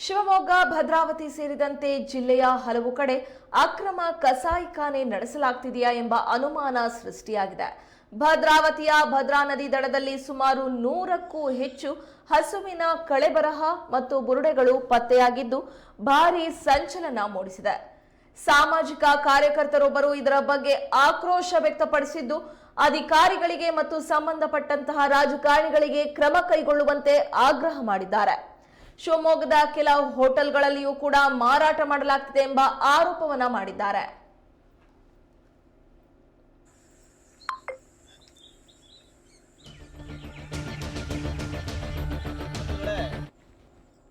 ಶಿವಮೊಗ್ಗ ಭದ್ರಾವತಿ ಸೇರಿದಂತೆ ಜಿಲ್ಲೆಯ ಹಲವು ಕಡೆ ಅಕ್ರಮ ಕಸಾಯಿಖಾನೆ ನಡೆಸಲಾಗುತ್ತಿದೆಯಾ ಎಂಬ ಅನುಮಾನ ಸೃಷ್ಟಿಯಾಗಿದೆ. ಭದ್ರಾವತಿಯ ಭದ್ರಾ ನದಿ ದಡದಲ್ಲಿ ಸುಮಾರು 100ಕ್ಕೂ ಹೆಚ್ಚು ಹಸುವಿನ ಕಳೆಬರಹ ಮತ್ತು ಬುರುಡೆಗಳು ಪತ್ತೆಯಾಗಿದ್ದು ಭಾರೀ ಸಂಚಲನ ಮೂಡಿಸಿದೆ. ಸಾಮಾಜಿಕ ಕಾರ್ಯಕರ್ತರೊಬ್ಬರು ಇದರ ಬಗ್ಗೆ ಆಕ್ರೋಶ ವ್ಯಕ್ತಪಡಿಸಿದ್ದು ಅಧಿಕಾರಿಗಳಿಗೆ ಮತ್ತು ಸಂಬಂಧಪಟ್ಟಂತಹ ರಾಜಕಾರಣಿಗಳಿಗೆ ಕ್ರಮ ಕೈಗೊಳ್ಳುವಂತೆ ಆಗ್ರಹ ಮಾಡಿದ್ದಾರೆ. ಶಿವಮೊಗ್ಗದ ಕೆಲ ಹೋಟೆಲ್ಗಳಲ್ಲಿಯೂ ಕೂಡ ಮಾರಾಟ ಮಾಡಲಾಗ್ತಿದೆ ಎಂಬ ಆರೋಪವನ್ನ ಮಾಡಿದ್ದಾರೆ.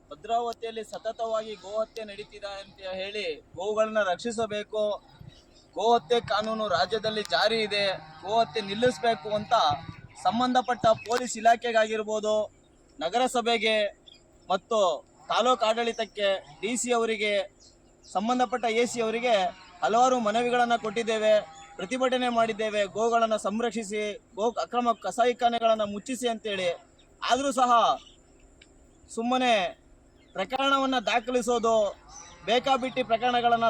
ಭದ್ರಾವತಿಯಲ್ಲಿ ಸತತವಾಗಿ ಗೋಹತ್ಯೆ ನಡೀತಿದೆ ಅಂತ ಹೇಳಿ ಗೋವುಗಳನ್ನ ರಕ್ಷಿಸಬೇಕು, ಗೋಹತ್ಯೆ ಕಾನೂನು ರಾಜ್ಯದಲ್ಲಿ ಜಾರಿ ಇದೆ, ಗೋಹತ್ಯೆ ನಿಲ್ಲಿಸಬೇಕು ಅಂತ ಸಂಬಂಧಪಟ್ಟ ಪೊಲೀಸ್ ಇಲಾಖೆಗಾಗಿರ್ಬೋದು, ನಗರಸಭೆಗೆ ಮತ್ತು ತಾಲೂಕು ಆಡಳಿತಕ್ಕೆ, DC ಅವರಿಗೆ, ಸಂಬಂಧಪಟ್ಟ AC ಅವರಿಗೆ ಹಲವಾರು ಮನವಿಗಳನ್ನು ಕೊಟ್ಟಿದ್ದೇವೆ, ಪ್ರತಿಭಟನೆ ಮಾಡಿದ್ದೇವೆ. ಗೋಗಳನ್ನು ಸಂರಕ್ಷಿಸಿ, ಅಕ್ರಮ ಕಸಾಯಿಖಾನೆಗಳನ್ನು ಮುಚ್ಚಿಸಿ ಅಂತೇಳಿ. ಆದರೂ ಸಹ ಸುಮ್ಮನೆ ಪ್ರಕರಣವನ್ನು ದಾಖಲಿಸೋದು, ಬೇಕಾಬಿಟ್ಟಿ ಪ್ರಕರಣಗಳನ್ನು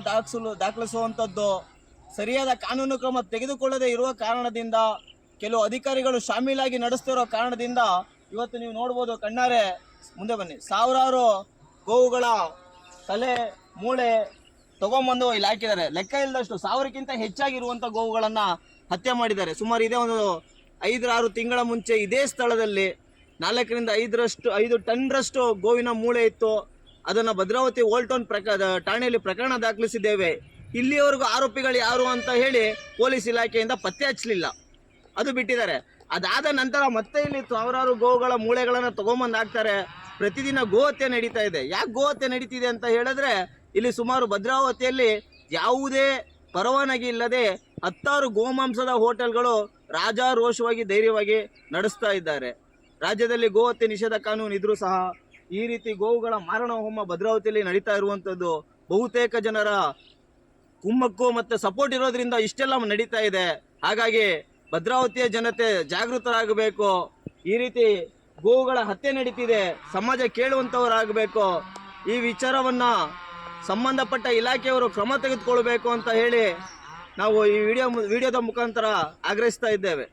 ದಾಖಲಿಸುವಂಥದ್ದು, ಸರಿಯಾದ ಕಾನೂನು ಕ್ರಮ ತೆಗೆದುಕೊಳ್ಳದೆ ಇರುವ ಕಾರಣದಿಂದ, ಕೆಲವು ಅಧಿಕಾರಿಗಳು ಶಾಮೀಲಾಗಿ ನಡೆಸ್ತಿರೋ ಕಾರಣದಿಂದ ಇವತ್ತು ನೀವು ನೋಡ್ಬೋದು, ಕಣ್ಣಾರೆ ಮುಂದೆ ಬನ್ನಿ, ಸಾವಿರಾರು ಗೋವುಗಳ ತಲೆ ಮೂಳೆ ತಗೊಂಬಂದು ಇಲ್ಲಿ ಹಾಕಿದ್ದಾರೆ. ಲೆಕ್ಕ ಇಲ್ಲದಷ್ಟು 1000ಕ್ಕಿಂತ ಹೆಚ್ಚಾಗಿರುವಂಥ ಗೋವುಗಳನ್ನು ಹತ್ಯೆ ಮಾಡಿದ್ದಾರೆ. ಸುಮಾರು ಇದೇ ಒಂದು 5-6 ತಿಂಗಳ ಮುಂಚೆ ಇದೇ ಸ್ಥಳದಲ್ಲಿ 4 ರಿಂದ 5 ಟನ್ರಷ್ಟು ಗೋವಿನ ಮೂಳೆ ಇತ್ತು. ಅದನ್ನು ಭದ್ರಾವತಿ ಓಲ್ಡ್ ಟೌನ್ ಠಾಣೆಯಲ್ಲಿ ಪ್ರಕರಣ ದಾಖಲಿಸಿದ್ದೇವೆ. ಇಲ್ಲಿಯವರೆಗೂ ಆರೋಪಿಗಳು ಯಾರು ಅಂತ ಹೇಳಿ ಪೊಲೀಸ್ ಇಲಾಖೆಯಿಂದ ಪತ್ತೆ ಹಚ್ಚಲಿಲ್ಲ, ಅದು ಬಿಟ್ಟಿದ್ದಾರೆ. ಅದಾದ ನಂತರ ಮತ್ತೆ ಇಲ್ಲಿ ಸಾವಿರಾರು ಗೋವುಗಳ ಮೂಳೆಗಳನ್ನು ತಗೊಂಬಂದು ಹಾಕ್ತಾರೆ. ಪ್ರತಿದಿನ ಗೋಹತ್ಯೆ ನಡೀತಾ ಇದೆ. ಯಾಕೆ ಗೋಹತ್ಯೆ ನಡೀತಿದೆ ಅಂತ ಹೇಳಿದ್ರೆ, ಇಲ್ಲಿ ಸುಮಾರು ಭದ್ರಾವತಿಯಲ್ಲಿ ಯಾವುದೇ ಪರವಾನಗಿ ಇಲ್ಲದೆ 10 ಗೋಮಾಂಸದ ಹೋಟೆಲ್ಗಳು ರಾಜಾರೋಷವಾಗಿ ಧೈರ್ಯವಾಗಿ ನಡೆಸ್ತಾ ಇದ್ದಾರೆ. ರಾಜ್ಯದಲ್ಲಿ ಗೋಹತ್ಯೆ ನಿಷೇಧ ಕಾನೂನು ಇದ್ರೂ ಸಹ ಈ ರೀತಿ ಗೋವುಗಳ ಮಾರಣ ಹೋಮ ಭದ್ರಾವತಿಯಲ್ಲಿ ನಡೀತಾ ಇರುವಂಥದ್ದು ಬಹುತೇಕ ಜನರ ಕುಮ್ಮಕ್ಕು ಮತ್ತು ಸಪೋರ್ಟ್ ಇರೋದ್ರಿಂದ ಇಷ್ಟೆಲ್ಲ ನಡೀತಾ ಇದೆ. ಹಾಗಾಗಿ ಭದ್ರಾವತಿಯ ಜನತೆ ಜಾಗೃತರಾಗಬೇಕು. ಈ ರೀತಿ ಗೋವುಗಳ ಹತ್ಯೆ ನಡೀತಿದೆ, ಸಮಾಜ ಕೇಳುವಂಥವರಾಗಬೇಕು. ಈ ವಿಚಾರವನ್ನ ಸಂಬಂಧಪಟ್ಟ ಇಲಾಖೆಯವರು ಕ್ರಮ ತೆಗೆದುಕೊಳ್ಬೇಕು ಅಂತ ಹೇಳಿ ನಾವು ಈ ವಿಡಿಯೋದ ಮುಖಾಂತರ ಆಗ್ರಹಿಸ್ತಾ ಇದ್ದೇವೆ.